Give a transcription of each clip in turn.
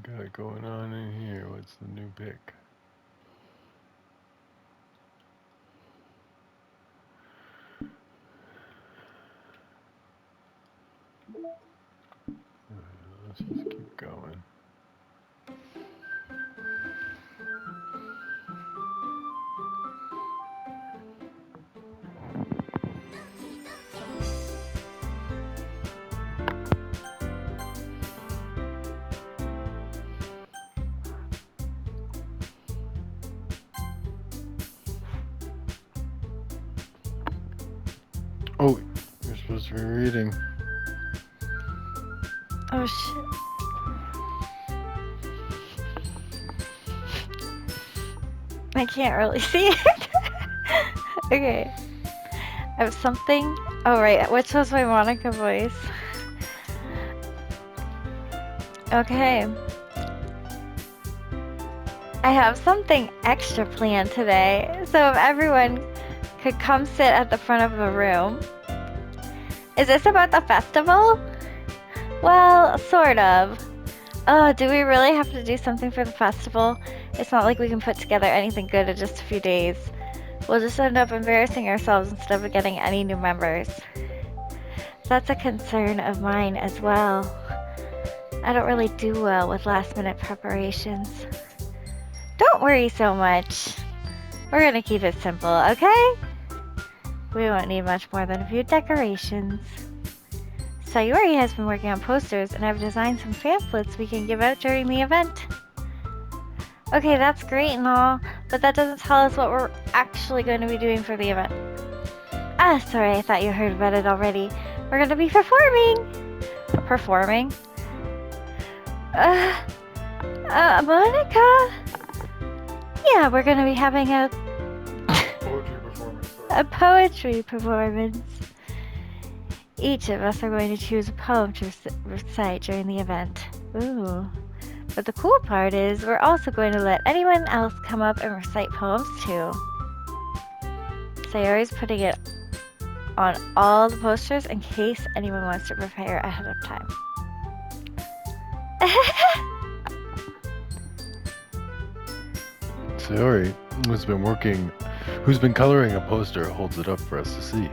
Got it going on in here. What's the new pick? Let's just keep going. Oh, you're supposed to be reading. Oh shit. I can't really see it. Okay. I have something. Oh, right. Which was my Monica voice? Okay. I have something extra planned today. So if everyone could come sit at the front of the room. Is this about the festival? Well, sort of. Do we really have to do something for the festival? It's not like we can put together anything good in just a few days. We'll just end up embarrassing ourselves instead of getting any new members. That's a concern of mine as well. I don't really do well with last-minute preparations. Don't worry so much. We're gonna keep it simple, okay? We won't need much more than a few decorations. Sayori has been working on posters, and I've designed some pamphlets we can give out during the event. Okay, that's great and all, but that doesn't tell us what we're actually going to be doing for the event. Ah, sorry, I thought you heard about it already. We're going to be performing! Performing? Monika? Yeah, we're going to be having a Poetry performance. a poetry performance. Each of us are going to choose a poem to recite during the event. Ooh. But the cool part is we're also going to let anyone else come up and recite poems too. Sayori's putting it on all the posters in case anyone wants to prepare ahead of time. Sayori, who's been coloring a poster, holds it up for us to see.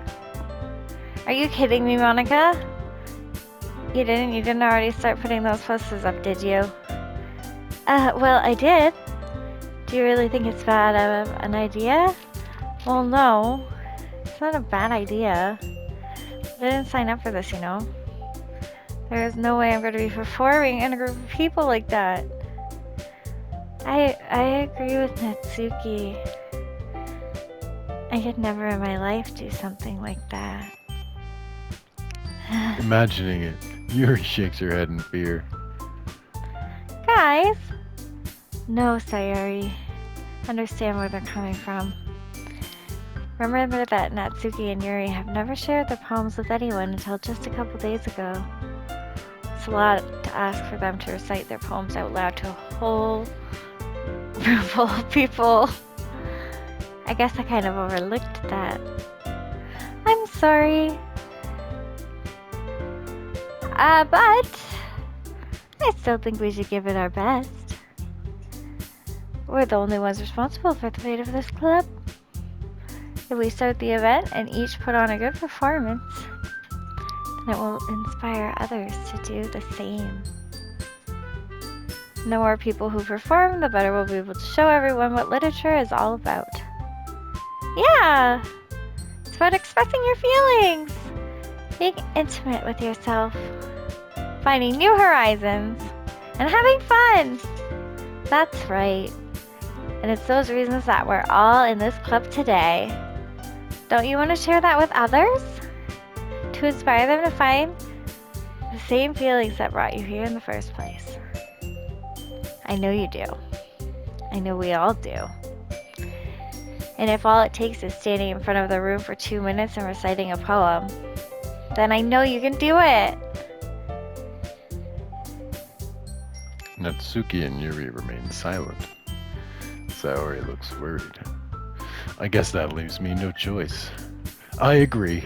Are you kidding me, Monika? You didn't already start putting those posters up, did you? Well, I did. Do you really think it's bad of an idea? Well, no. It's not a bad idea. I didn't sign up for this, you know. There is no way I'm going to be performing in a group of people like that. I agree with Natsuki. I could never in my life do something like that. Imagining it, Yuri shakes her head in fear. Guys! No, Sayori. Understand where they're coming from. Remember that Natsuki and Yuri have never shared their poems with anyone until just a couple days ago. It's a lot to ask for them to recite their poems out loud to a whole room full of people. I guess I kind of overlooked that. I'm sorry. But I still think we should give it our best. We're the only ones responsible for the fate of this club. If we start the event and each put on a good performance, then it will inspire others to do the same. The more people who perform, the better we'll be able to show everyone what literature is all about. Yeah! It's about expressing your feelings, being intimate with yourself, finding new horizons, and having fun! That's right. And it's those reasons that we're all in this club today. Don't you want to share that with others? To inspire them to find the same feelings that brought you here in the first place. I know you do. I know we all do. And if all it takes is standing in front of the room for 2 minutes and reciting a poem, then I know you can do it. Natsuki and Yuri remain silent. Sayori looks worried. I guess that leaves me no choice. I agree.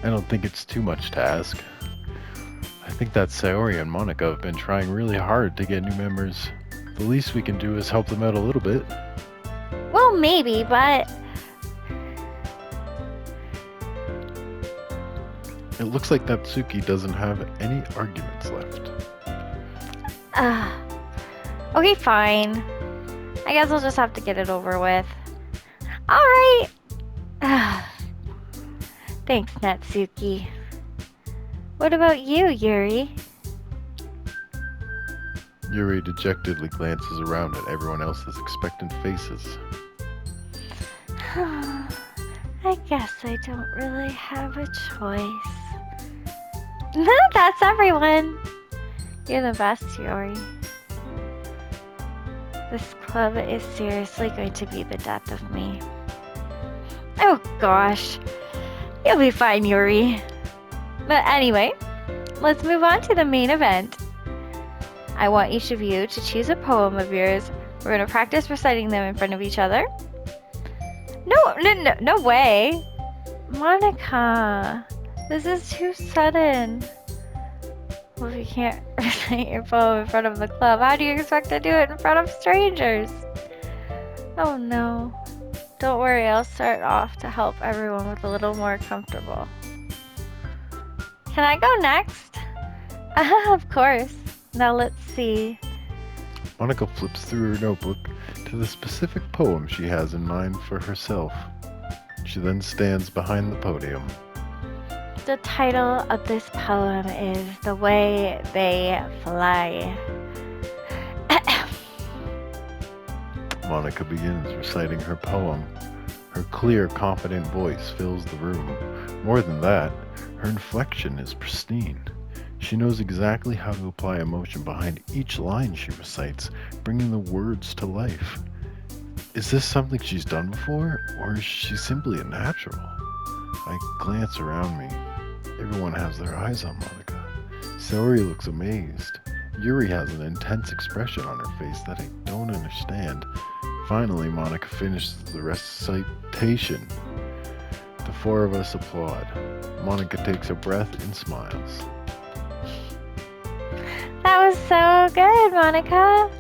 I don't think it's too much to ask. I think that Sayori and Monica have been trying really hard to get new members. The least we can do is help them out a little bit. Well, maybe, but It looks like Natsuki doesn't have any arguments left. okay, fine. I guess we'll just have to get it over with. Alright. Thanks, Natsuki. What about you, Yuri? Yuri dejectedly glances around at everyone else's expectant faces. I guess I don't really have a choice. That's everyone. You're the best, Yuri. This club is seriously going to be the death of me. Oh gosh. You'll be fine, Yuri. But anyway, let's move on to the main event. I want each of you to choose a poem of yours. We're going to practice reciting them in front of each other. No way. Monika, this is too sudden. Well, if you can't recite your poem in front of the club, how do you expect to do it in front of strangers? Oh no. Don't worry, I'll start off to help everyone with a little more comfortable. Can I go next? Of course. Now let's see. Monika flips through her notebook to the specific poem she has in mind for herself. She then stands behind the podium. The title of this poem is The Way They Fly. Monika begins reciting her poem. Her clear, confident voice fills the room. More than that, her inflection is pristine. She knows exactly how to apply emotion behind each line she recites, bringing the words to life. Is this something she's done before, or is she simply a natural? I glance around me. Everyone has their eyes on Monika. Sayori looks amazed. Yuri has an intense expression on her face that I don't understand. Finally, Monika finishes the recitation. The four of us applaud. Monika takes a breath and smiles. That was so good, Monika.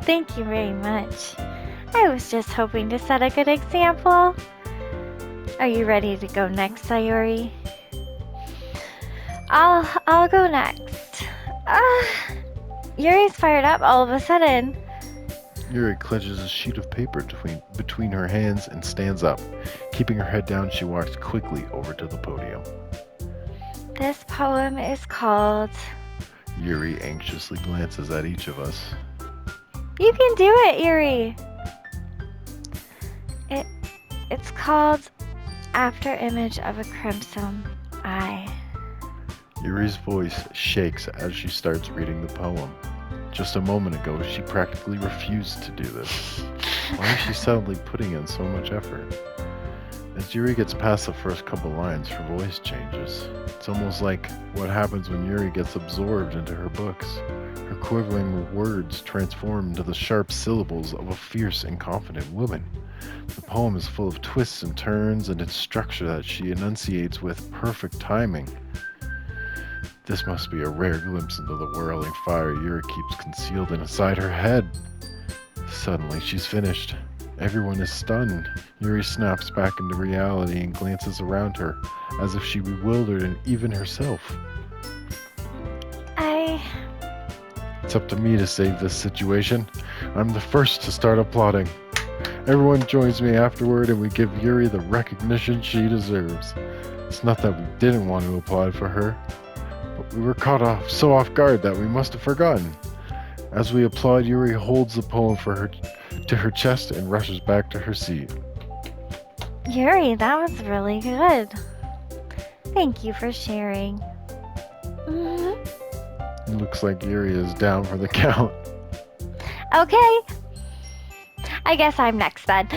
Thank you very much. I was just hoping to set a good example. Are you ready to go next, Sayori? I'll go next. Yuri's fired up all of a sudden. Yuri clenches a sheet of paper between her hands and stands up. Keeping her head down, she walks quickly over to the podium. This poem is called... Yuri anxiously glances at each of us. You can do it, Yuri! It's called After Image of a Crimson Eye. Yuri's voice shakes as she starts reading the poem. Just a moment ago, she practically refused to do this. Why is she suddenly putting in so much effort? As Yuri gets past the first couple lines, her voice changes. It's almost like what happens when Yuri gets absorbed into her books. Her quivering words transform into the sharp syllables of a fierce and confident woman. The poem is full of twists and turns, and its structure that she enunciates with perfect timing. This must be a rare glimpse into the whirling fire Yuri keeps concealed inside her head. Suddenly, she's finished. Everyone is stunned. Yuri snaps back into reality and glances around her, as if she bewildered and even herself. It's up to me to save this situation. I'm the first to start applauding. Everyone joins me afterward and we give Yuri the recognition she deserves. It's not that we didn't want to applaud for her, but we were caught so off guard that we must have forgotten. As we applaud, Yuri holds the poem to her chest and rushes back to her seat. Yuri, that was really good. Thank you for sharing. It looks like Yuri is down for the count. Okay. I guess I'm next then.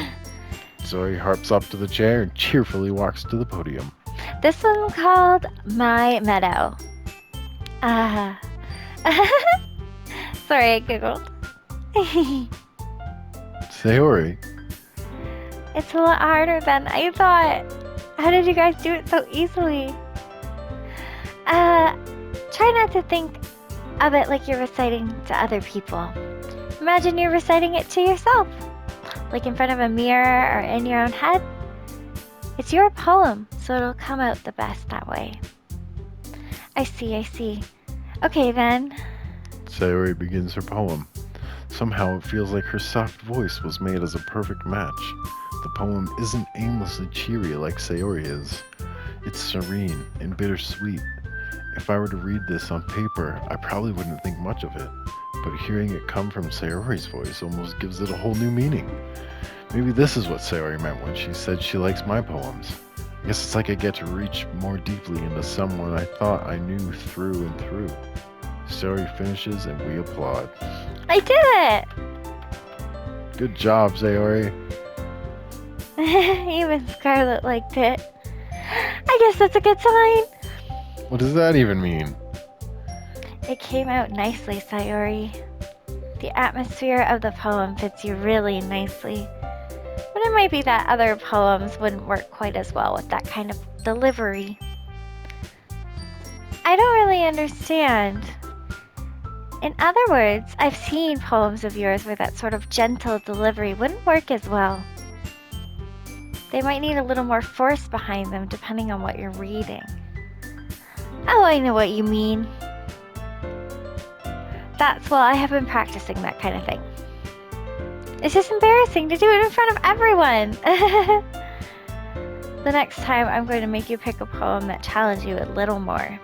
Zoe harps up to the chair and cheerfully walks to the podium. This one's called My Meadow. Sorry, I giggled. Sayori. It's a lot harder than I thought. How did you guys do it so easily? Try not to think of it like you're reciting to other people. Imagine you're reciting it to yourself, like in front of a mirror or in your own head. It's your poem, so it'll come out the best that way. I see. Okay then. Sayori begins her poem. Somehow it feels like her soft voice was made as a perfect match. The poem isn't aimlessly cheery like Sayori is. It's serene and bittersweet. If I were to read this on paper, I probably wouldn't think much of it. But hearing it come from Sayori's voice almost gives it a whole new meaning. Maybe this is what Sayori meant when she said she likes my poems. I guess it's like I get to reach more deeply into someone I thought I knew through and through. Sayori finishes and we applaud. I did it! Good job, Sayori. Even Scarlet liked it. I guess that's a good sign. What does that even mean? It came out nicely, Sayori. The atmosphere of the poem fits you really nicely. But it might be that other poems wouldn't work quite as well with that kind of delivery. I don't really understand. In other words, I've seen poems of yours where that sort of gentle delivery wouldn't work as well. They might need a little more force behind them depending on what you're reading. Oh, I know what you mean. I have been practicing that kind of thing. It's just embarrassing to do it in front of everyone. The next time I'm going to make you pick a poem that challenges you a little more.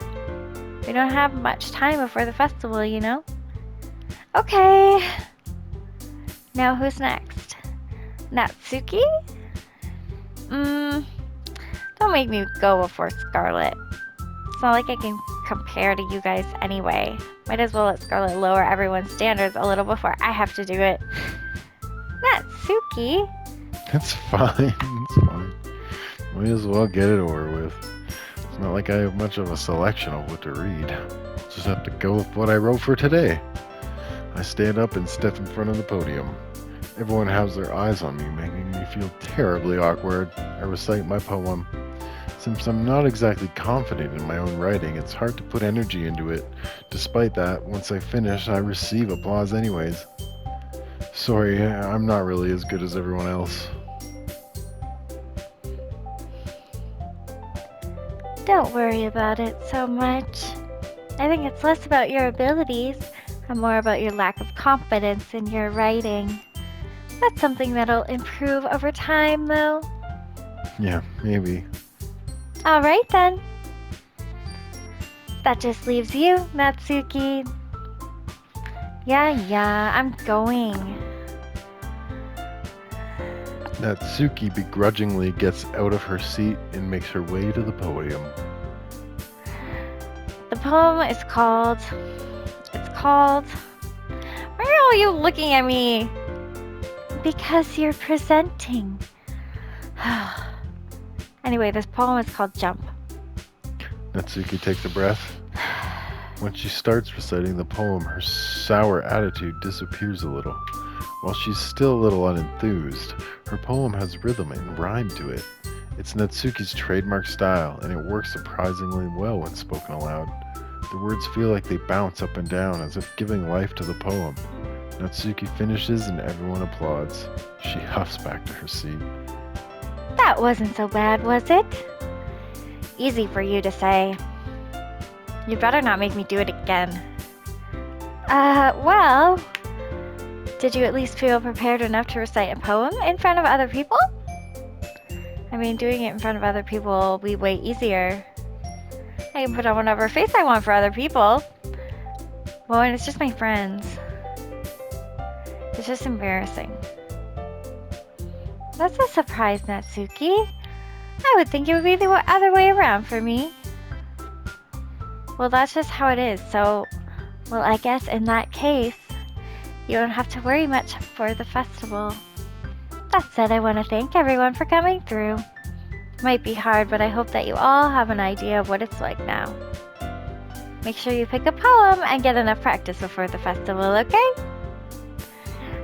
We don't have much time before the festival, you know? Okay. Now who's next? Natsuki? Don't make me go before Scarlet. It's not like I can compare to you guys anyway. Might as well let Scarlet lower everyone's standards a little before I have to do it. Natsuki? It's fine. It's fine. Might as well get it over with. It's not like I have much of a selection of what to read. Just have to go with what I wrote for today. I stand up and step in front of the podium. Everyone has their eyes on me, making me feel terribly awkward. I recite my poem. Since I'm not exactly confident in my own writing, it's hard to put energy into it. Despite that, once I finish, I receive applause anyways. Sorry, I'm not really as good as everyone else. Don't worry about it so much. I think it's less about your abilities and more about your lack of confidence in your writing. That's something that'll improve over time, though. Yeah, maybe. Alright then. That just leaves you, Natsuki. Yeah, I'm going. Natsuki begrudgingly gets out of her seat and makes her way to the podium. The poem is called... Why are all you looking at me? Because you're presenting. Anyway, this poem is called Jump. Natsuki takes a breath. When she starts reciting the poem, her sour attitude disappears a little. While she's still a little unenthused, her poem has rhythm and rhyme to it. It's Natsuki's trademark style, and it works surprisingly well when spoken aloud. The words feel like they bounce up and down as if giving life to the poem. Natsuki finishes and everyone applauds. She huffs back to her seat. That wasn't so bad, was it? Easy for you to say. You'd better not make me do it again. Well... Did you at least feel prepared enough to recite a poem in front of other people? I mean, doing it in front of other people will be way easier. I can put on whatever face I want for other people. Well, and it's just my friends. It's just embarrassing. That's a surprise, Natsuki. I would think it would be the other way around for me. Well, that's just how it is, so... Well, I guess in that case, you don't have to worry much for the festival. That said, I want to thank everyone for coming through. Might be hard, but I hope that you all have an idea of what it's like now. Make sure you pick a poem and get enough practice before the festival, okay?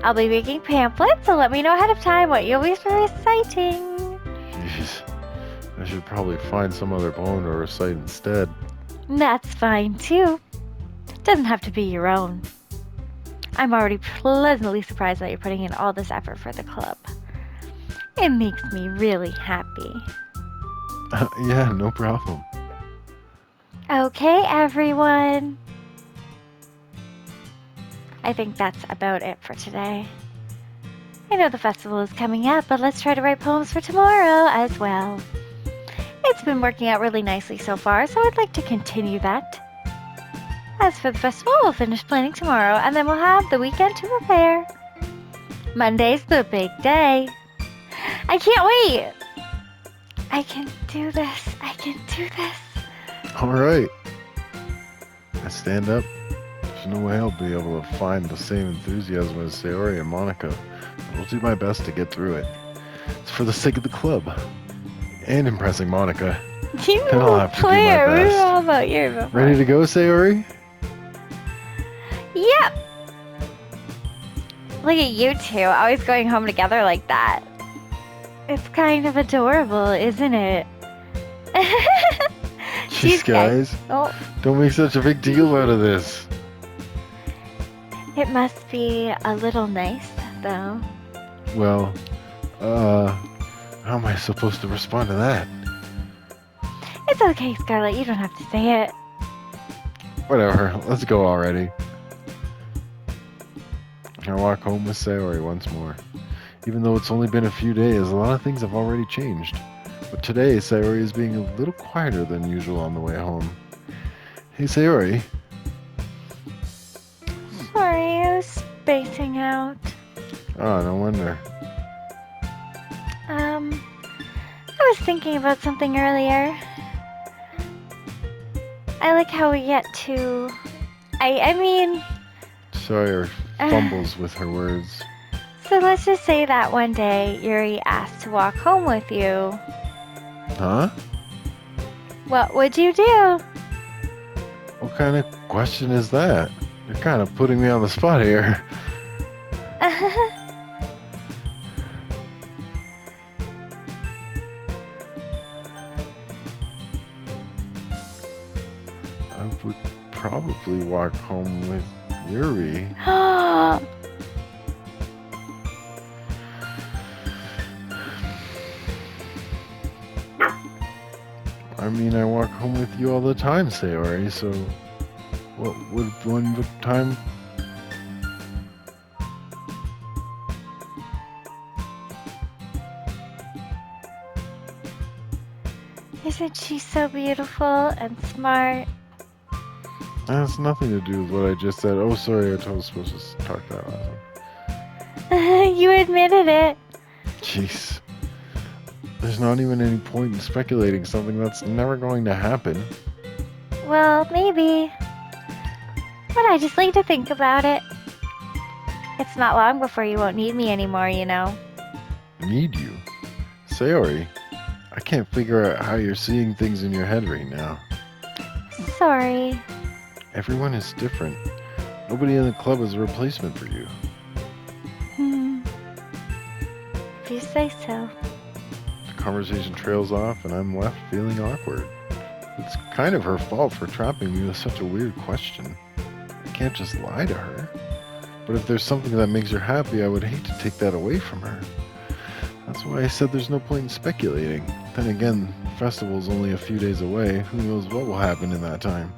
I'll be making pamphlets, so let me know ahead of time what you'll be reciting. Jeez. I should probably find some other poem to recite instead. That's fine too. Doesn't have to be your own. I'm already pleasantly surprised that you're putting in all this effort for the club. It makes me really happy. Yeah, no problem. Okay, everyone. I think that's about it for today. I know the festival is coming up, but let's try to write poems for tomorrow as well. It's been working out really nicely so far, so I'd like to continue that. As for the festival, we'll finish planning tomorrow, and then we'll have the weekend to prepare. Monday's the big day. I can't wait! I can do this. I can do this. Alright. I stand up. There's no way I'll be able to find the same enthusiasm as Sayori and Monika. I'll do my best to get through it. It's for the sake of the club. And impressing Monika. You And I'll have to do my player. We best. were all about you before. Ready to go, Sayori? Yep. Look at you two, always going home together like that. It's kind of adorable, isn't it? Jeez, guys. Oh, Don't make such a big deal out of this. it must be a little nice, though. Well, how am I supposed to respond to that? It's okay, Scarlett. You don't have to say it. Whatever, let's go already. I walk home with Sayori once more. Even though it's only been a few days, a lot of things have already changed. But today, Sayori is being a little quieter than usual on the way home. Hey, Sayori. Sorry, I was spacing out. Oh, no wonder. I was thinking about something earlier. I like how we get to... I mean... Sawyer fumbles with her words. So let's just say that one day Yuri asked to walk home with you. Huh? What would you do? What kind of question is that? You're kind of putting me on the spot here. I would probably walk home with Yuri. I mean, I walk home with you all the time, Sayori, so what would one time... Isn't she so beautiful and smart? That has nothing to do with what I just said. Oh, sorry, I was supposed to talk that loud. You admitted it. Jeez. There's not even any point in speculating something that's never going to happen. Well, maybe. But I just like to think about it. It's not long before you won't need me anymore, you know. Need you? Sayori, I can't figure out how you're seeing things in your head right now. Sorry. Everyone is different. Nobody in the club is a replacement for you. If you say so. The conversation trails off and I'm left feeling awkward. It's kind of her fault for trapping me with such a weird question. I can't just lie to her. But if there's something that makes her happy, I would hate to take that away from her. That's why I said there's no point in speculating. Then again, the festival's only a few days away. Who knows what will happen in that time?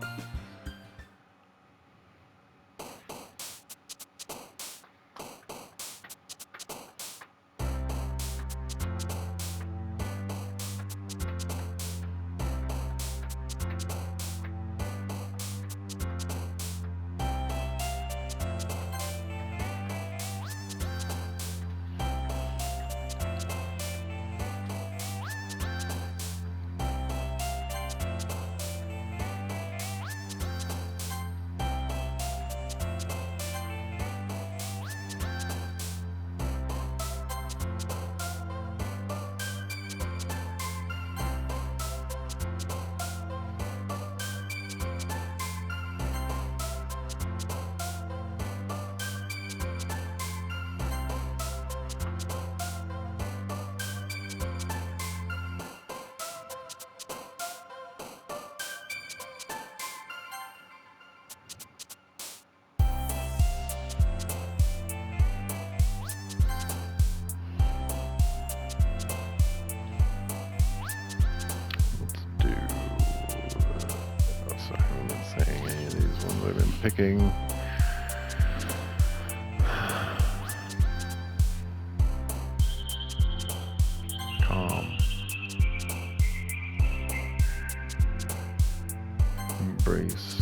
picking. Calm. Embrace.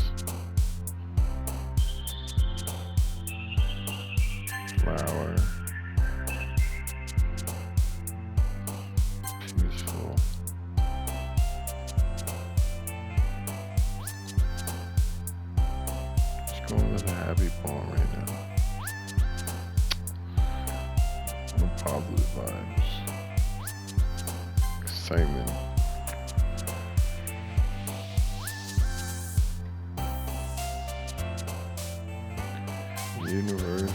Flower. Peaceful. Just going with a happy poem right now. No positive vibes. Excitement. Universe.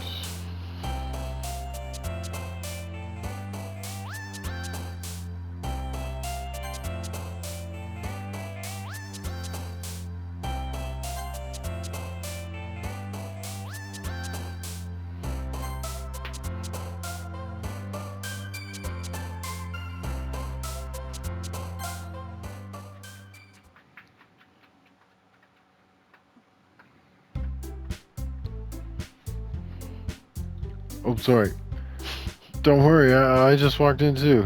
Oh, sorry. Don't worry, I just walked in too.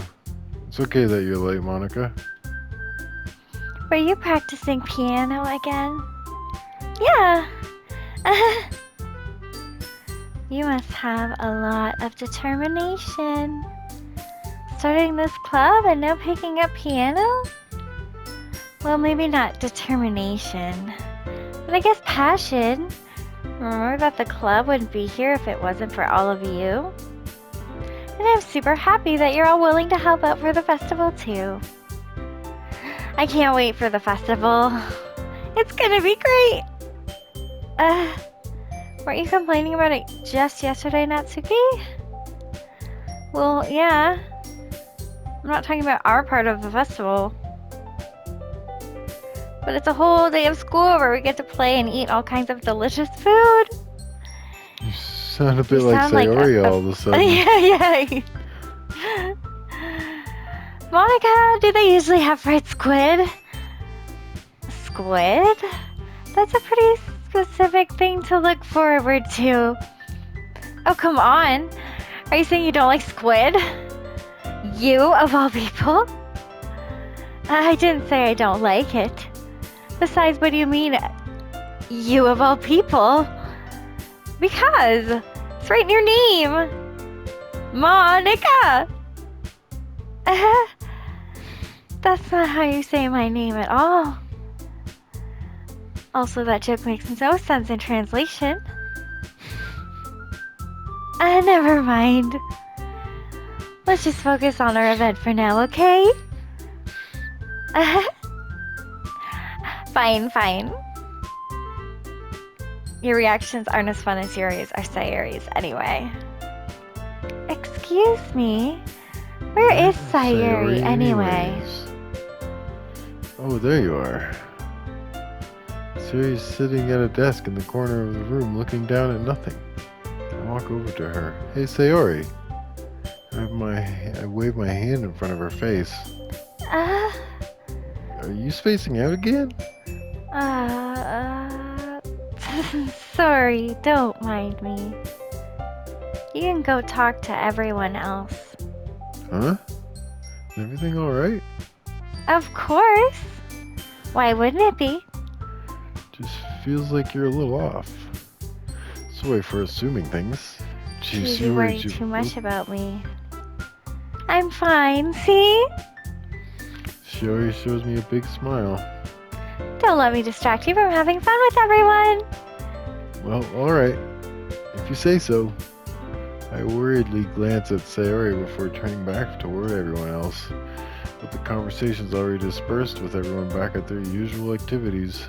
It's okay that you're late, Monica. Were you practicing piano again? Yeah. You must have a lot of determination. Starting this club and now picking up piano? Well, maybe not determination, but I guess passion. Remember that the club wouldn't be here if it wasn't for all of you. And I'm super happy that you're all willing to help out for the festival too. I can't wait for the festival. It's gonna be great. Weren't you complaining about it just yesterday, Natsuki? Well, yeah. I'm not talking about our part of the festival. But it's a whole day of school where we get to play and eat all kinds of delicious food. You sound a bit like Sayori all of a sudden. Yeah. Monica, do they usually have fried squid? Squid? That's a pretty specific thing to look forward to. Oh, come on. Are you saying you don't like squid? You, of all people? I didn't say I don't like it. Besides, what do you mean, you of all people? Because it's right in your name. Monica! That's not how you say my name at all. Also, that joke makes no sense in translation. Never mind. Let's just focus on our event for now, okay? Fine. Your reactions aren't as fun as Sayori's anyway. Excuse me? Where is Sayori anyway? Oh, there you are. Sayori's sitting at a desk in the corner of the room looking down at nothing. I walk over to her. Hey, Sayori. I wave my hand in front of her face. Are you spacing out again? Sorry, don't mind me. You can go talk to everyone else. Huh? Is everything alright? Of course. Why wouldn't it be? Just feels like you're a little off. Sorry for assuming things. Jeez, you worry too much about me. I'm fine, see? She always shows me a big smile. Don't let me distract you from having fun with everyone. Well, alright. If you say so. I worriedly glance at Sayori before turning back toward everyone else, but the conversation's already dispersed with everyone back at their usual activities.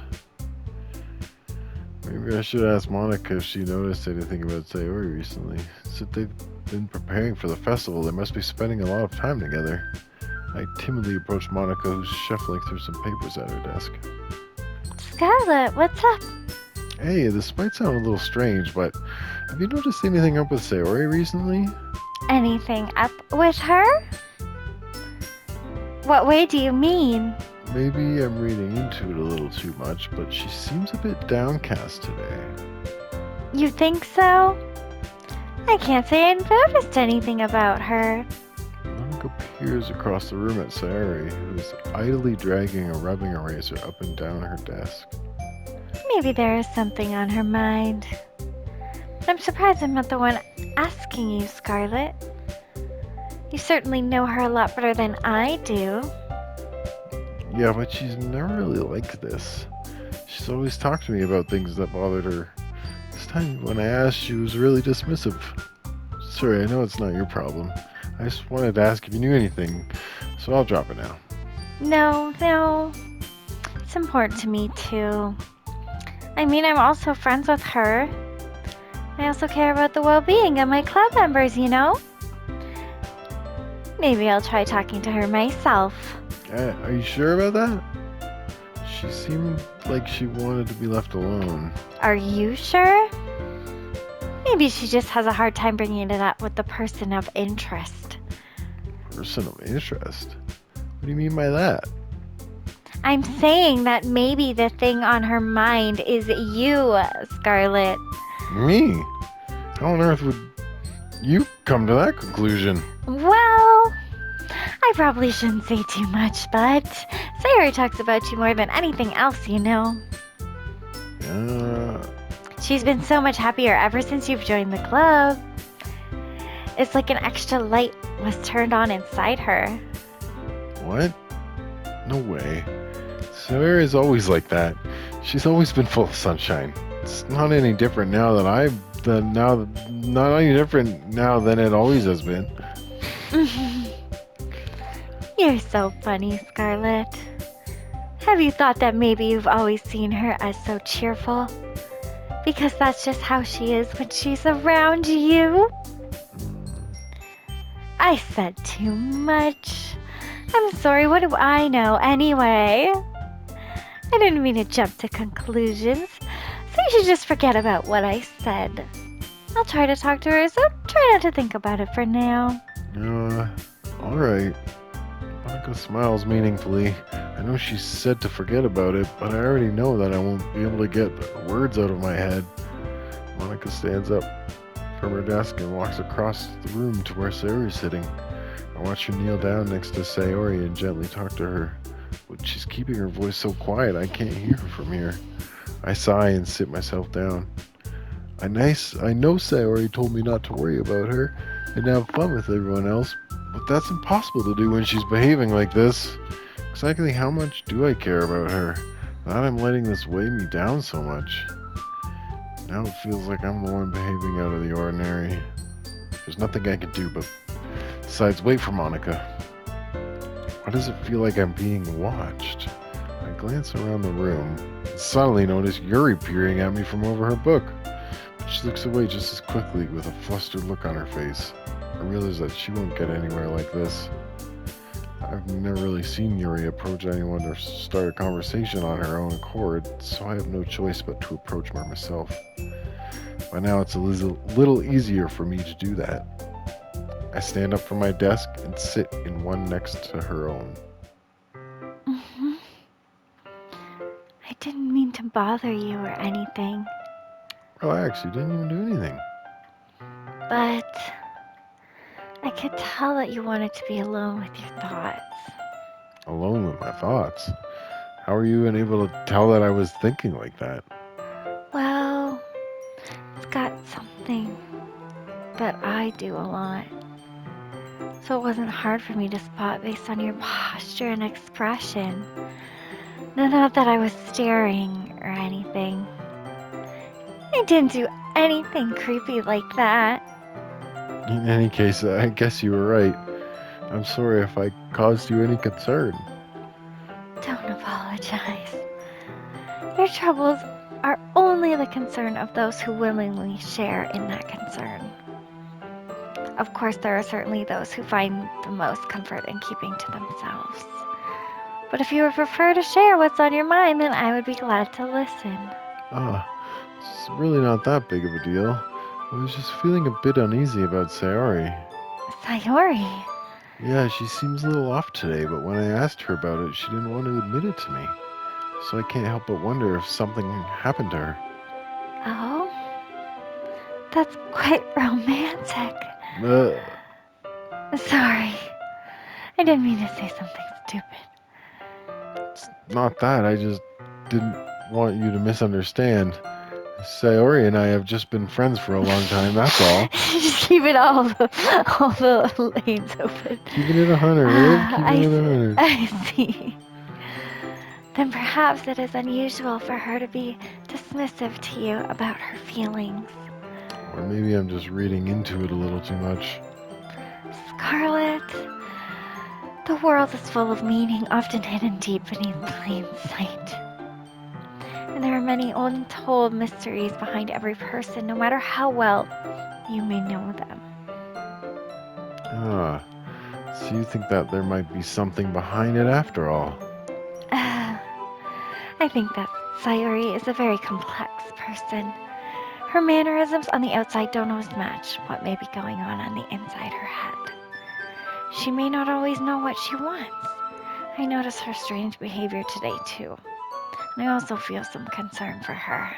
Maybe I should ask Monika if she noticed anything about Sayori recently. Since they've been preparing for the festival, they must be spending a lot of time together. I timidly approach Monika, who's shuffling through some papers at her desk. Scarlet, what's up? Hey, this might sound a little strange, but have you noticed anything up with Sayori recently? Anything up with her? What way do you mean? maybe I'm reading into it a little too much, but she seems a bit downcast today. You think so? I can't say I noticed anything about her. Monika peers across the room at Sayori, who is idly dragging a rubbing eraser up and down her desk. Maybe there is something on her mind. But I'm surprised I'm not the one asking you, Scarlet. You certainly know her a lot better than I do. Yeah, but she's never really like this. She's always talked to me about things that bothered her. This time, when I asked, she was really dismissive. Sorry, I know it's not your problem. I just wanted to ask if you knew anything, so I'll drop it now. No. It's important to me, too. I mean, I'm also friends with her. I also care about the well-being of my club members, you know? Maybe I'll try talking to her myself. Are you sure about that? She seemed like she wanted to be left alone. Are you sure? Maybe she just has a hard time bringing it up with the person of interest. Person of interest? What do you mean by that? I'm saying that maybe the thing on her mind is you, Scarlet. Me? How on earth would you come to that conclusion? Well, I probably shouldn't say too much, but Sayori talks about you more than anything else, you know. She's been so much happier ever since you've joined the club. It's like an extra light was turned on inside her. What? No way. Sayori is always like that. She's always been full of sunshine. It's not any different now not any different now than it always has been. You're so funny, Scarlet. Have you thought that maybe you've always seen her as so cheerful? Because that's just how she is when she's around you? I said too much. I'm sorry, what do I know anyway? I didn't mean to jump to conclusions, so you should just forget about what I said. I'll try to talk to her, so try not to think about it for now. Alright. Monika smiles meaningfully. I know she said to forget about it, but I already know that I won't be able to get the words out of my head. Monika stands up from her desk and walks across the room to where Sayori's sitting. I watch her kneel down next to Sayori and gently talk to her, but she's keeping her voice so quiet I can't hear her from here. I sigh and sit myself down. I know Sayori told me not to worry about her and have fun with everyone else, but that's impossible to do when she's behaving like this. Exactly how much do I care about her? That I'm letting this weigh me down so much. Now it feels like I'm the one behaving out of the ordinary. There's nothing I can do but besides wait for Monika. Why does it feel like I'm being watched? I glance around the room and suddenly notice Yuri peering at me from over her book. But she looks away just as quickly with a flustered look on her face. I realize that she won't get anywhere like this. I've never really seen Yuri approach anyone or start a conversation on her own accord, so I have no choice but to approach her myself. By now it's a little easier for me to do that. I stand up from my desk and sit in one next to her own. I didn't mean to bother you or anything. Relax, you didn't even do anything. But I could tell that you wanted to be alone with your thoughts. Alone with my thoughts? How are you able to tell that I was thinking like that? Well, it's got something that I do a lot. So it wasn't hard for me to spot based on your posture and expression. No, not that I was staring or anything. I didn't do anything creepy like that. In any case, I guess you were right. I'm sorry if I caused you any concern. Don't apologize. Your troubles are only the concern of those who willingly share in that concern. Of course, there are certainly those who find the most comfort in keeping to themselves. But if you would prefer to share what's on your mind, then I would be glad to listen. It's really not that big of a deal. I was just feeling a bit uneasy about Sayori. Sayori? Yeah, she seems a little off today, but when I asked her about it, she didn't want to admit it to me. So I can't help but wonder if something happened to her. Oh? That's quite romantic. Uh, Sorry. I didn't mean to say something stupid. it's not that. I just didn't want you to misunderstand. Sayori and I have just been friends for a long time, that's all. Just keep it all the lanes open. Keeping it 100, Liv. I, Keeping it 100. I see. Then perhaps it is unusual for her to be dismissive to you about her feelings. Or maybe I'm just reading into it a little too much. Scarlet, the world is full of meaning, often hidden deep beneath plain sight. And there are many untold mysteries behind every person, no matter how well you may know them. Ah, so you think that there might be something behind it after all? I think that Sayuri is a very complex person. Her mannerisms on the outside don't always match what may be going on the inside her head. She may not always know what she wants. I notice her strange behavior today too, and I also feel some concern for her.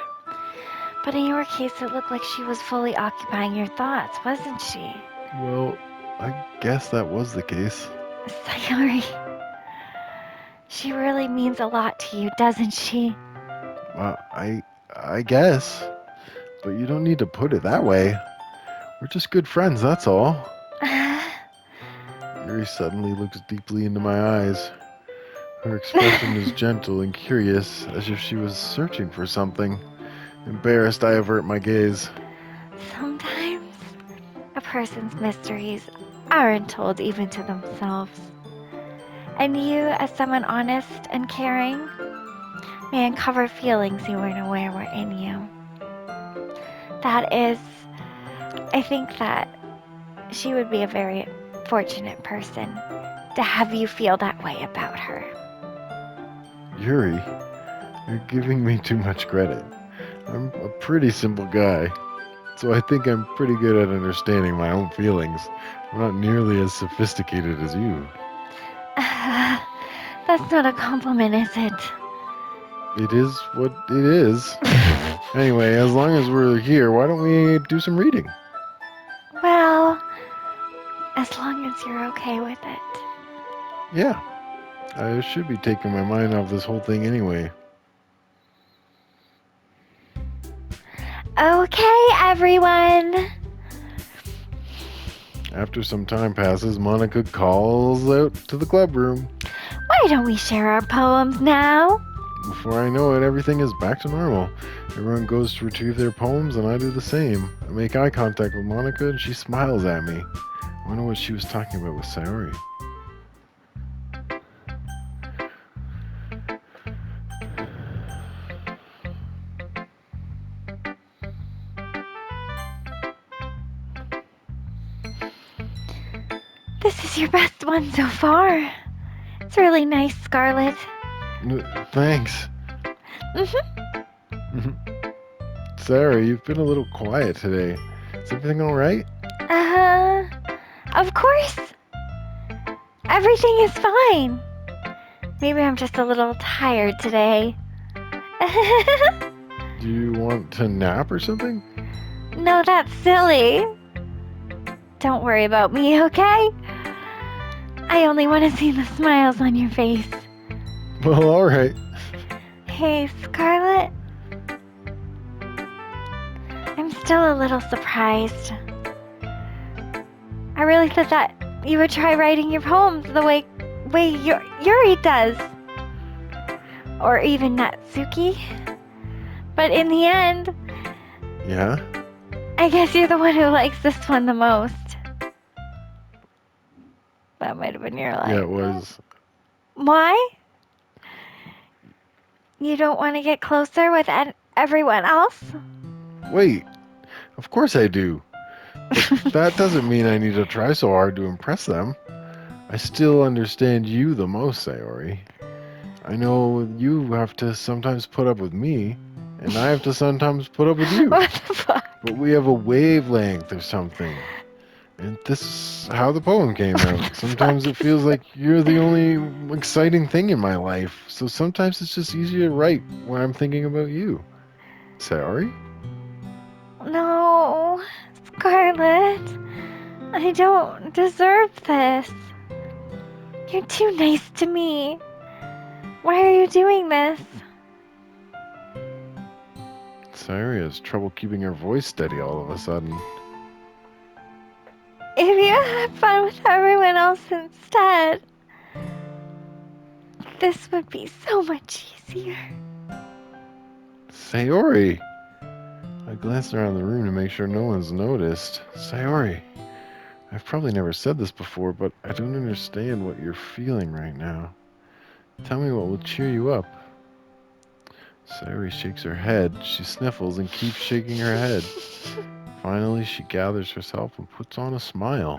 But in your case, it looked like she was fully occupying your thoughts, wasn't she? Well, I guess that was the case. Sayuri, she really means a lot to you, doesn't she? I guess. But you don't need to put it that way. We're just good friends, that's all. Yuri suddenly looks deeply into my eyes. Her expression is gentle and curious, as if she was searching for something. Embarrassed, I avert my gaze. Sometimes a person's mysteries aren't told even to themselves. And you, as someone honest and caring, may uncover feelings you weren't aware were in you. I think that she would be a very fortunate person to have you feel that way about her. Yuri, you're giving me too much credit. I'm a pretty simple guy, so I think I'm pretty good at understanding my own feelings. I'm not nearly as sophisticated as you. That's not a compliment, is it? It is what it is. Anyway, as long as we're here, why don't we do some reading? Well, as long as you're okay with it. Yeah, I should be taking my mind off this whole thing anyway. Okay, everyone. After some time passes, Monika calls out to the club room. Why don't we share our poems now? Before I know it, everything is back to normal. Everyone goes to retrieve their poems, and I do the same. I make eye contact with Monika, and she smiles at me. I wonder what she was talking about with Sayori. This is your best one so far. It's really nice, Scarlet. Thanks. Mm-hmm. Sarah, you've been a little quiet today. Is everything alright? Of course. Everything is fine. Maybe I'm just a little tired today. Do you want to nap or something? No, that's silly. Don't worry about me, okay? I only want to see the smiles on your face. Well, alright. Hey, Scarlet. I'm still a little surprised. I really thought that you would try writing your poems the way Yuri does. Or even Natsuki. But in the end, Yeah? I guess you're the one who likes this one the most. That might have been your line. Yeah, it was. Why? You don't want to get closer with everyone else? Wait, of course I do. But that doesn't mean I need to try so hard to impress them. I still understand you the most, Sayori. I know you have to sometimes put up with me, and I have to sometimes put up with you. What the fuck? But we have a wavelength or something. And this is how the poem came out. Sometimes it feels like you're the only exciting thing in my life. So sometimes it's just easier to write when I'm thinking about you. Sayori? No, Scarlet. I don't deserve this. You're too nice to me. Why are you doing this? Sayori has trouble keeping her voice steady all of a sudden. If you had fun with everyone else instead, this would be so much easier. Sayori! I glanced around the room to make sure no one's noticed. Sayori, I've probably never said this before, but I don't understand what you're feeling right now. Tell me what will cheer you up. Sayori shakes her head. She sniffles and keeps shaking her head. Finally, she gathers herself and puts on a smile.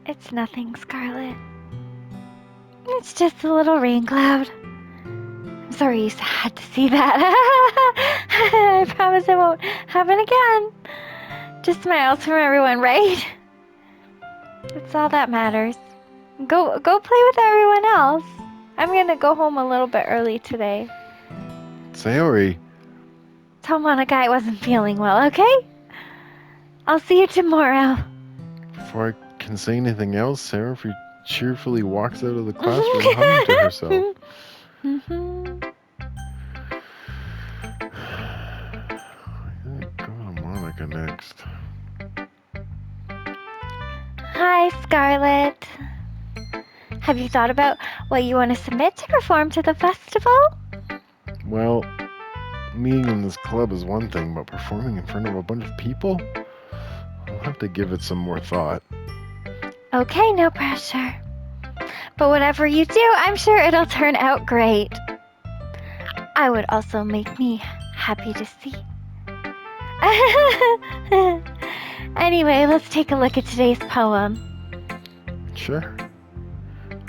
It's nothing, Scarlet. It's just a little rain cloud. I'm sorry you had to see that. I promise it won't happen again. Just smiles from everyone, right? That's all that matters. Go play with everyone else. I'm gonna go home a little bit early today. Sayori! Tell Monika I wasn't feeling well, okay? I'll see you tomorrow. Before I can say anything else, Sayori cheerfully walks out of the classroom humming to herself. Go to Monika next. Hi, Scarlet. Have you thought about what you want to submit to perform to the festival? Well, being in this club is one thing, but performing in front of a bunch of people? I'll have to give it some more thought. Okay, no pressure. But whatever you do, I'm sure it'll turn out great. I would also make me happy to see. Anyway, let's take a look at today's poem. Sure.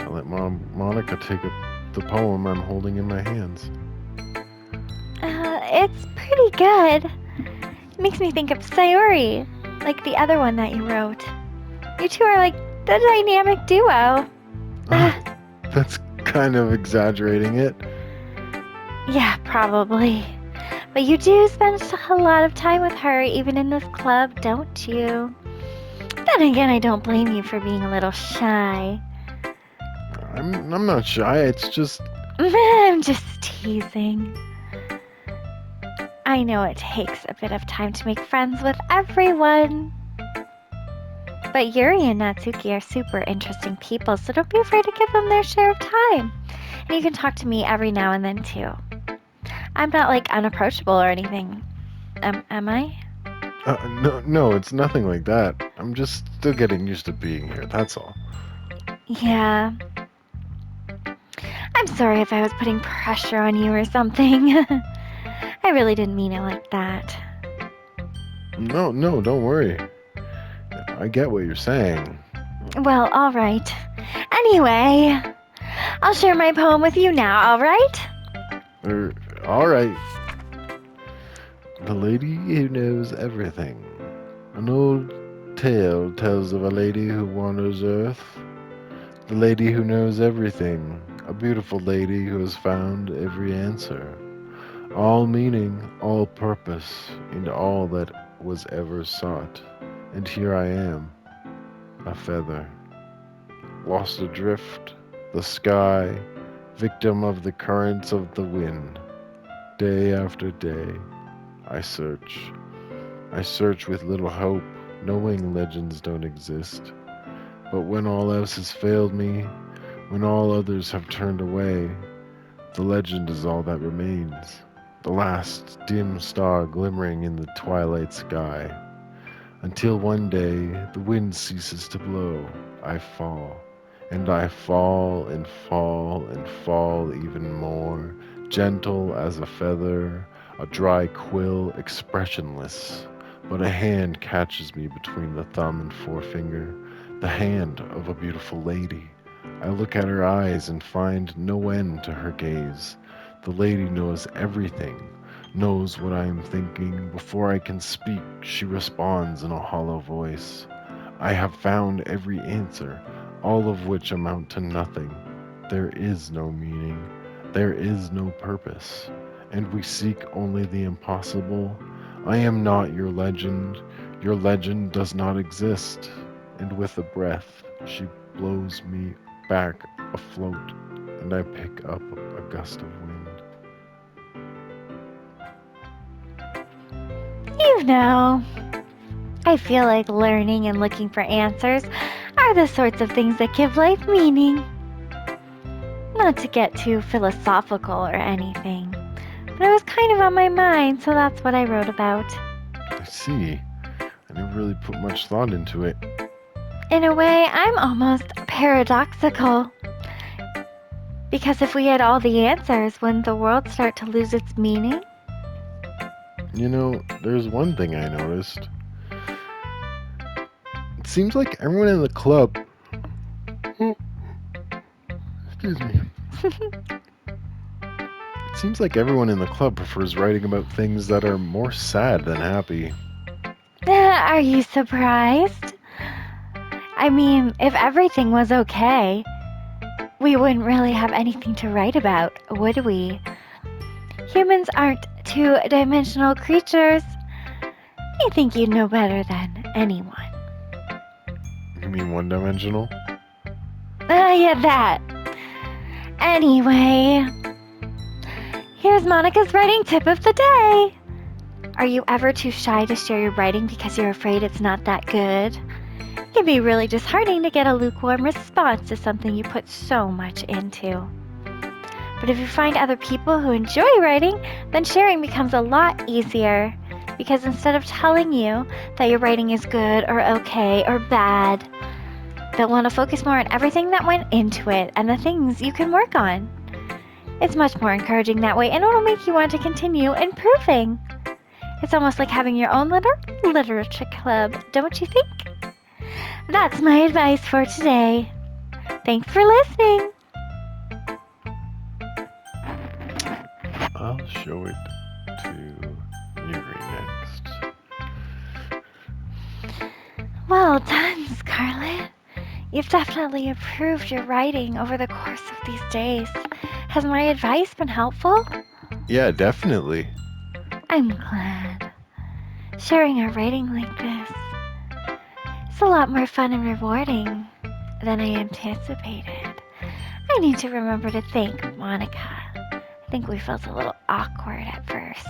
I'll let Monika take the poem I'm holding in my hands. It's pretty good. It makes me think of Sayori, like the other one that you wrote. You two are like the dynamic duo. That's kind of exaggerating it. Yeah, probably. But you do spend a lot of time with her, even in this club, don't you? Then again, I don't blame you for being a little shy. I'm not shy, it's just... I'm just teasing. I know it takes a bit of time to make friends with everyone. But Yuri and Natsuki are super interesting people, so don't be afraid to give them their share of time. And you can talk to me every now and then, too. I'm not, like, unapproachable or anything. Am I? No, it's nothing like that. I'm just still getting used to being here, that's all. Yeah. I'm sorry if I was putting pressure on you or something. I really didn't mean it like that. No, don't worry. I get what you're saying. Well, alright. Anyway, I'll share my poem with you now, alright? Alright. The lady who knows everything. An old tale tells of a lady who wanders earth. The lady who knows everything. A beautiful lady who has found every answer. All meaning, all purpose, in all that was ever sought. And here I am, a feather, lost adrift, the sky, victim of the currents of the wind. Day after day, I search with little hope, knowing legends don't exist. But when all else has failed me, when all others have turned away, the legend is all that remains. The last dim star glimmering in the twilight sky. Until one day the wind ceases to blow, I fall. And I fall and fall and fall even more, gentle as a feather, a dry quill, expressionless. But a hand catches me between the thumb and forefinger, the hand of a beautiful lady. I look at her eyes and find no end to her gaze. The lady knows everything, knows what I am thinking. Before I can speak, she responds in a hollow voice. I have found every answer, all of which amount to nothing. There is no meaning, there is no purpose, and we seek only the impossible. I am not your legend does not exist. And with a breath, she blows me back afloat, and I pick up a gust of wind. You know, I feel like learning and looking for answers are the sorts of things that give life meaning. Not to get too philosophical or anything, but it was kind of on my mind, so that's what I wrote about. I see. I never really put much thought into it. In a way, I'm almost paradoxical. Because if we had all the answers, wouldn't the world start to lose its meaning? You know, there's one thing I noticed. It seems like everyone in the club. Excuse me. It seems like everyone in the club prefers writing about things that are more sad than happy. Are you surprised? I mean, if everything was okay, we wouldn't really have anything to write about, would we? Humans aren't two-dimensional creatures. I think you'd know better than anyone. You mean one-dimensional? Yeah, that. Anyway, here's Monica's writing tip of the day. Are you ever too shy to share your writing because you're afraid it's not that good? It can be really disheartening to get a lukewarm response to something you put so much into. But if you find other people who enjoy writing, then sharing becomes a lot easier. Because instead of telling you that your writing is good or okay or bad, they'll want to focus more on everything that went into it and the things you can work on. It's much more encouraging that way, and it'll make you want to continue improving. It's almost like having your own literature club, don't you think? That's my advice for today. Thanks for listening. I'll show it to Yuri next. Well done, Scarlett. You've definitely improved your writing over the course of these days. Has my advice been helpful? Yeah, definitely. I'm glad. Sharing our writing like this, it's a lot more fun and rewarding than I anticipated. I need to remember to thank Monica. I think we felt a little awkward at first,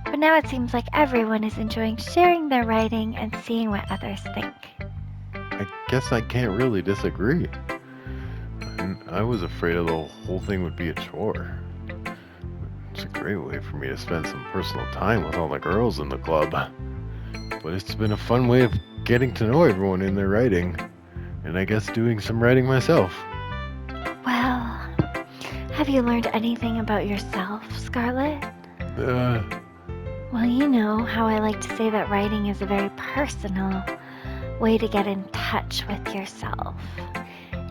but now it seems like everyone is enjoying sharing their writing and seeing what others think. I guess I can't really disagree. I was afraid of the whole thing would be a chore. It's a great way for me to spend some personal time with all the girls in the club. But it's been a fun way of getting to know everyone in their writing, and I guess doing some writing myself. Well, have you learned anything about yourself, Scarlett? Well, you know how I like to say that writing is a very personal way to get in touch with yourself.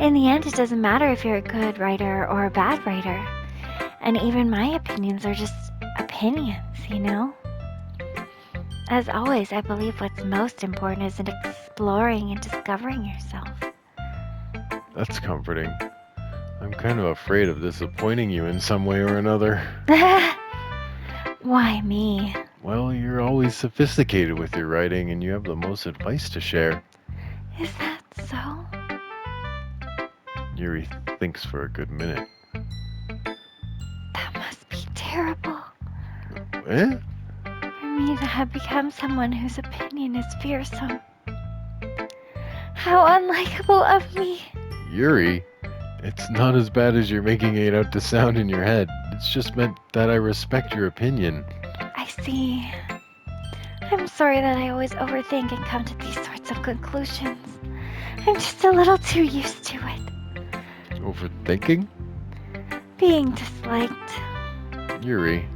In the end, it doesn't matter if you're a good writer or a bad writer. And even my opinions are just opinions, you know? As always, I believe what's most important is in exploring and discovering yourself. That's comforting. I'm kind of afraid of disappointing you in some way or another. Why me? Well, you're always sophisticated with your writing, and you have the most advice to share. Is that so? Yuri thinks for a good minute. That must be terrible. Eh? For me to have become someone whose opinion is fearsome. How unlikable of me. Yuri, it's not as bad as you're making it out to sound in your head. It's just meant that I respect your opinion. I see. I'm sorry that I always overthink and come to these sorts of conclusions. I'm just a little too used to it. Overthinking? Being disliked. Yuri.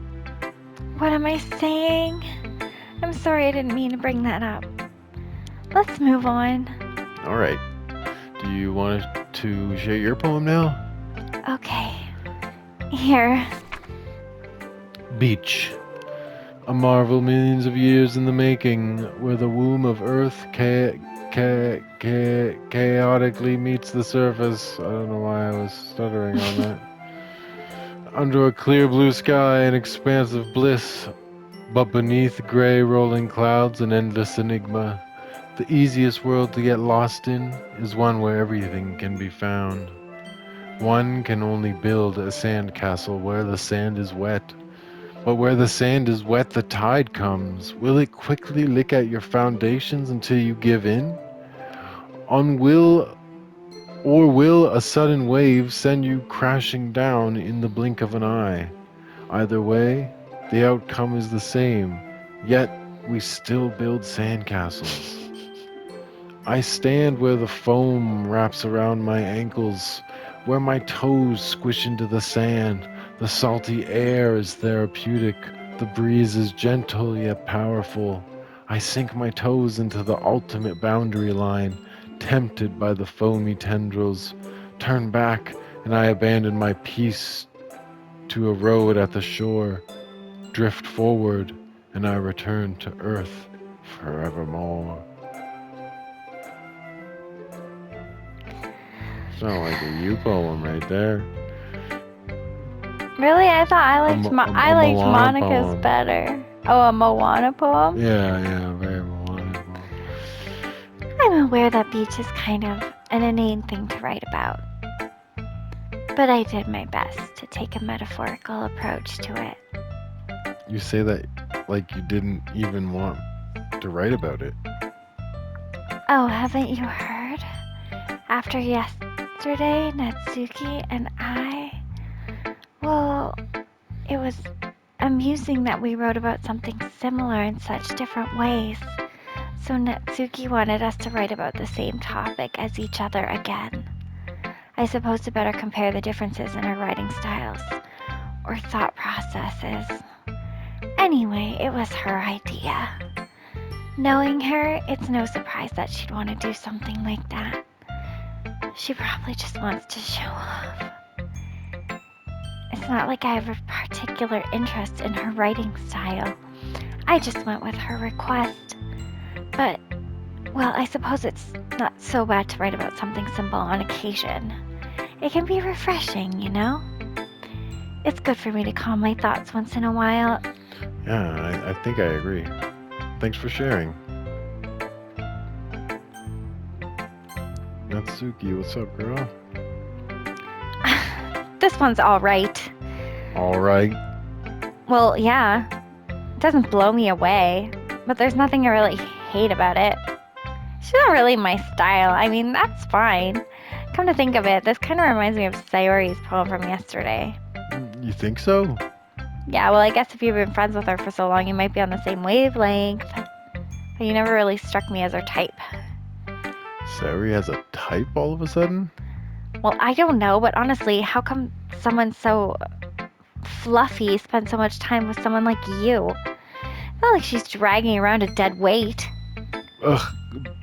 What am I saying? I'm sorry, I didn't mean to bring that up. Let's move on. Alright. Do you want to share your poem now? Okay. Here. Beach. A marvel millions of years in the making, where the womb of Earth chaotically meets the surface. I don't know why I was stuttering on that. Under a clear blue sky, an expanse of bliss, but beneath gray rolling clouds, an endless enigma. The easiest world to get lost in is one where everything can be found. One can only build a sand castle where the sand is wet. But where the sand is wet, the tide comes. Will it quickly lick at your foundations until you give in? Will a sudden wave send you crashing down in the blink of an eye? Either way, the outcome is the same. Yet we still build sandcastles. I stand where the foam wraps around my ankles, where my toes squish into the sand. The salty air is therapeutic. The breeze is gentle yet powerful. I sink my toes into the ultimate boundary line, tempted by the foamy tendrils. Turn back, and I abandon my peace to a road at the shore. Drift forward, and I return to earth forevermore. Sound like a you poem right there. Really? I thought I liked Moana Monica's poem. better. Oh, a Moana poem? Yeah, very Moana poem. I'm aware that beach is kind of an inane thing to write about. But I did my best to take a metaphorical approach to it. You say that like you didn't even want to write about it. Oh, haven't you heard? After yesterday, Natsuki and I... Well, it was amusing that we wrote about something similar in such different ways. So Natsuki wanted us to write about the same topic as each other again. I suppose to better compare the differences in our writing styles or thought processes. Anyway, it was her idea. Knowing her, it's no surprise that she'd want to do something like that. She probably just wants to show off. It's not like I have a particular interest in her writing style. I just went with her request. But, well, I suppose it's not so bad to write about something simple on occasion. It can be refreshing, you know? It's good for me to calm my thoughts once in a while. Yeah, I think I agree. Thanks for sharing. Natsuki, what's up, girl? This one's alright. Alright. Well, yeah. It doesn't blow me away, but there's nothing I really hate about it. She's not really my style. I mean, that's fine. Come to think of it, this kind of reminds me of Sayori's poem from yesterday. You think so? Yeah, well, I guess if you've been friends with her for so long, you might be on the same wavelength. But you never really struck me as her type. Sayori has a type all of a sudden? Well, I don't know, but honestly, how come someone so fluffy spends so much time with someone like you? Not like she's dragging around a dead weight. Ugh,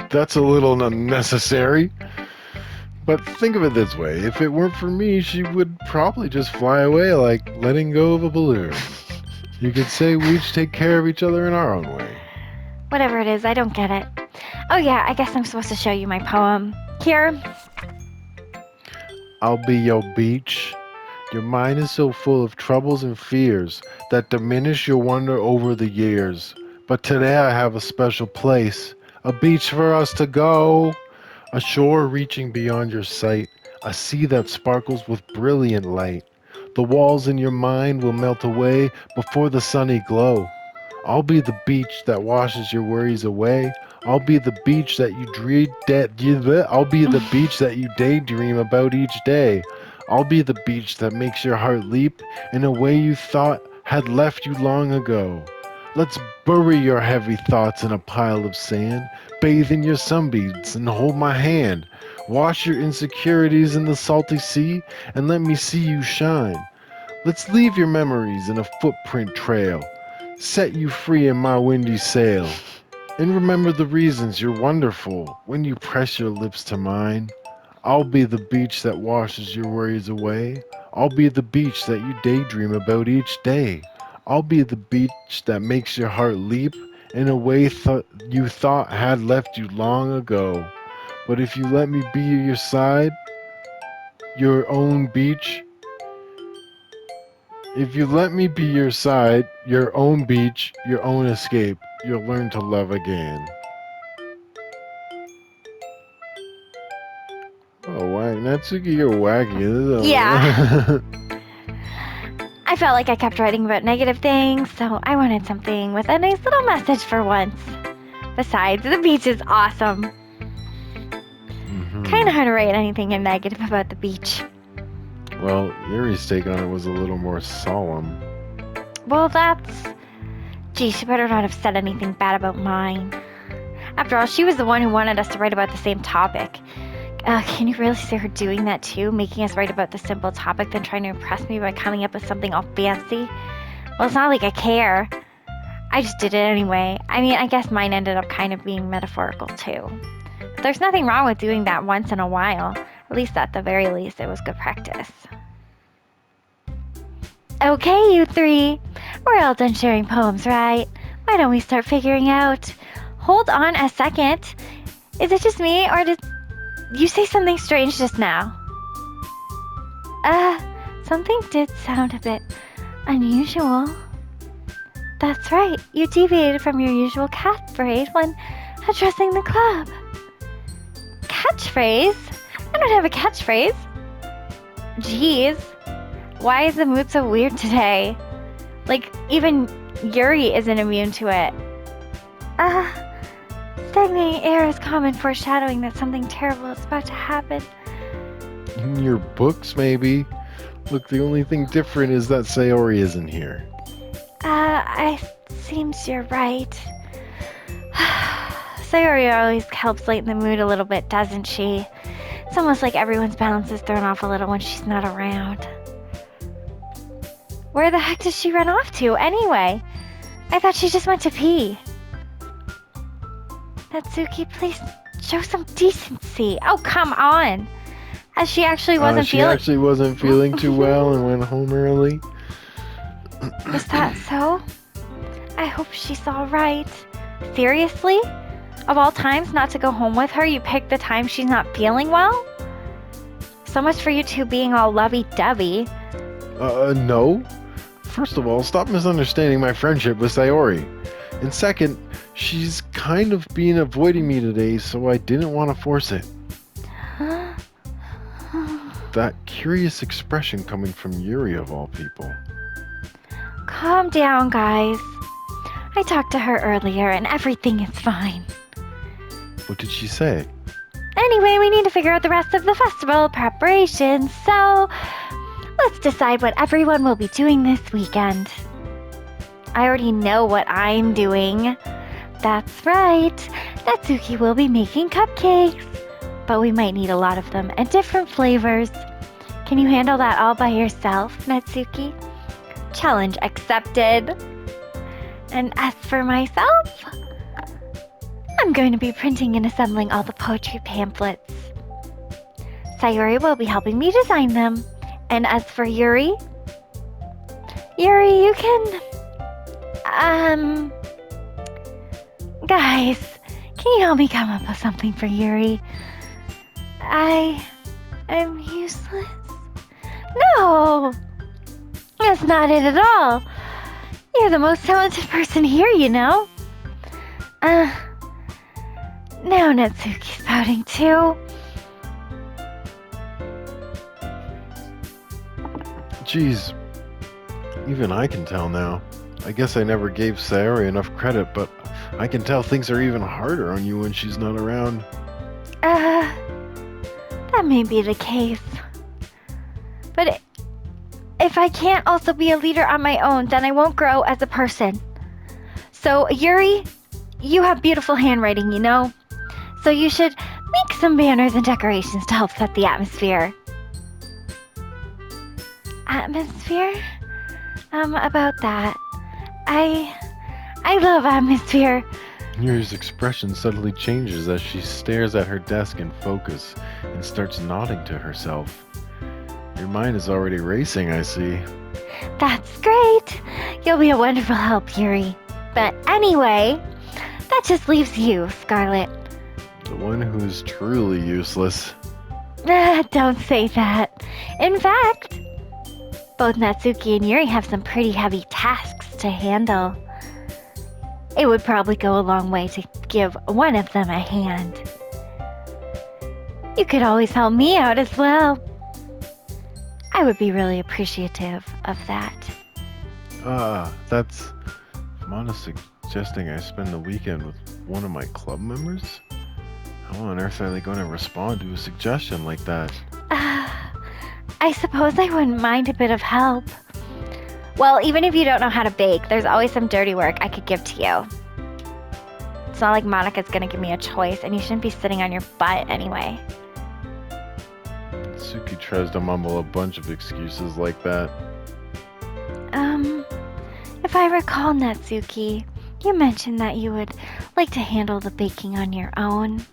that's a little unnecessary. But think of it this way, if it weren't for me, she would probably just fly away like letting go of a balloon. You could say we each take care of each other in our own way. Whatever it is, I don't get it. Oh yeah, I guess I'm supposed to show you my poem. Here. I'll be your beach. Your mind is so full of troubles and fears that diminish your wonder over the years. But today I have a special place, a beach for us to go. A shore reaching beyond your sight, a sea that sparkles with brilliant light. The walls in your mind will melt away before the sunny glow. I'll be the beach that washes your worries away. I'll be the beach that I'll be the beach that you daydream about each day. I'll be the beach that makes your heart leap in a way you thought had left you long ago. Let's bury your heavy thoughts in a pile of sand, bathe in your sunbeams and hold my hand. Wash your insecurities in the salty sea and let me see you shine. Let's leave your memories in a footprint trail, set you free in my windy sail. And remember the reasons you're wonderful when you press your lips to mine. I'll be the beach that washes your worries away. I'll be the beach that you daydream about each day. I'll be the beach that makes your heart leap in a way you thought had left you long ago. But if you let me be your side, your own beach, if you let me be your side, your own beach, your own escape, you'll learn to love again. Oh, Natsuki, you're wacky. Yeah. I felt like I kept writing about negative things, so I wanted something with a nice little message for once. Besides, the beach is awesome. Kind of hard to write anything negative about the beach. Well, Yuri's take on it was a little more solemn. Well, Gee, she better not have said anything bad about mine. After all, she was the one who wanted us to write about the same topic. Can you really see her doing that too? Making us write about the simple topic, then trying to impress me by coming up with something all fancy? Well, it's not like I care. I just did it anyway. I mean, I guess mine ended up kind of being metaphorical too. But there's nothing wrong with doing that once in a while. At least at the very least, it was good practice. Okay, you three. We're all done sharing poems, right? Why don't we start figuring out? Hold on a second. Is it just me, or did you say something strange just now? Something did sound a bit unusual. That's right, you deviated from your usual catchphrase when addressing the club. Catchphrase? I don't have a catchphrase. Jeez, why is the mood so weird today? Like, even Yuri isn't immune to it. Stagnating air is common foreshadowing that something terrible is about to happen. In your books, maybe? Look, the only thing different is that Sayori isn't here. Seems you're right. Sayori always helps lighten the mood a little bit, doesn't she? It's almost like everyone's balance is thrown off a little when she's not around. Where the heck did she run off to, anyway? I thought she just went to pee. Natsuki, please show some decency. Oh, come on. As she actually wasn't feeling too well and went home early. Is that so? I hope she's all right. Seriously? Of all times not to go home with her, you picked the time she's not feeling well? So much for you two being all lovey-dovey. No. First of all, stop misunderstanding my friendship with Sayori. And second, she's kind of been avoiding me today, so I didn't want to force it. That curious expression coming from Yuri of all people. Calm down, guys. I talked to her earlier and everything is fine. What did she say? Anyway, we need to figure out the rest of the festival preparations, so let's decide what everyone will be doing this weekend. I already know what I'm doing. That's right. Natsuki will be making cupcakes, but we might need a lot of them and different flavors. Can you handle that all by yourself, Natsuki? Challenge accepted. And as for myself, I'm going to be printing and assembling all the poetry pamphlets. Sayori will be helping me design them. And as for Yuri, you can... Guys, can you help me come up with something for Yuri? I'm useless. No! That's not it at all. You're the most talented person here, you know. Now Natsuki's pouting too. Jeez, even I can tell now. I guess I never gave Sayori enough credit, but I can tell things are even harder on you when she's not around. That may be the case. But if I can't also be a leader on my own, then I won't grow as a person. So, Yuri, you have beautiful handwriting, you know? So you should make some banners and decorations to help set the atmosphere. Atmosphere? About that. I love atmosphere. Yuri's expression suddenly changes as she stares at her desk in focus and starts nodding to herself. Your mind is already racing, I see. That's great. You'll be a wonderful help, Yuri. But anyway, that just leaves you, Scarlet. The one who's truly useless. Don't say that. In fact, both Natsuki and Yuri have some pretty heavy tasks to handle. It would probably go a long way to give one of them a hand. You could always help me out as well. I would be really appreciative of that. That's Mona suggesting I spend the weekend with one of my club members? How on earth are they going to respond to a suggestion like that? I suppose I wouldn't mind a bit of help. Well, even if you don't know how to bake, there's always some dirty work I could give to you. It's not like Monika's gonna give me a choice, and you shouldn't be sitting on your butt anyway. Suki tries to mumble a bunch of excuses like that. If I recall, Natsuki, you mentioned that you would like to handle the baking on your own.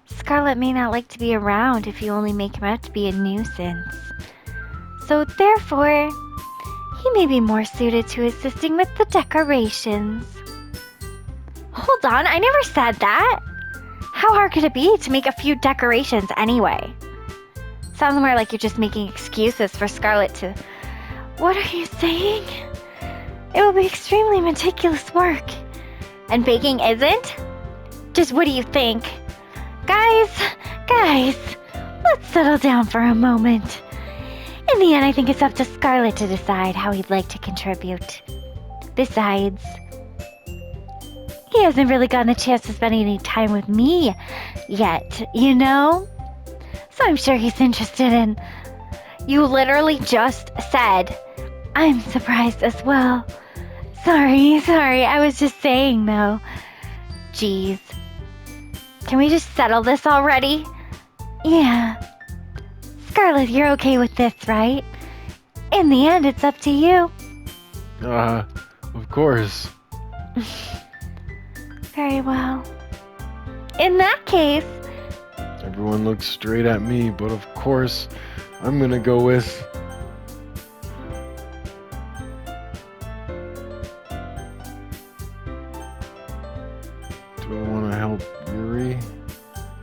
Scarlet may not like to be around if you only make him out to be a nuisance. So therefore, he may be more suited to assisting with the decorations. Hold on, I never said that. How hard could it be to make a few decorations anyway? Sounds more like you're just making excuses for Scarlet to... What are you saying? It will be extremely meticulous work. And baking isn't? Just what do you think? Guys, let's settle down for a moment. In the end, I think it's up to Scarlet to decide how he'd like to contribute. Besides, he hasn't really gotten the chance to spend any time with me yet, you know? So I'm sure he's interested in... You literally just said, I'm surprised as well. Sorry, I was just saying though. Jeez. Can we just settle this already? Yeah. Scarlet, you're okay with this, right? In the end, it's up to you. Of course. Very well. In that case... Everyone looks straight at me, but of course, I'm gonna go with... Do I want to help Yuri?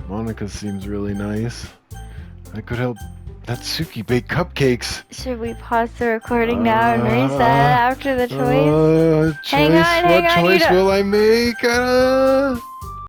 Monika seems really nice. I could help Natsuki bake cupcakes. Should we pause the recording now and reset after the choice? Hang on, what choice will I make?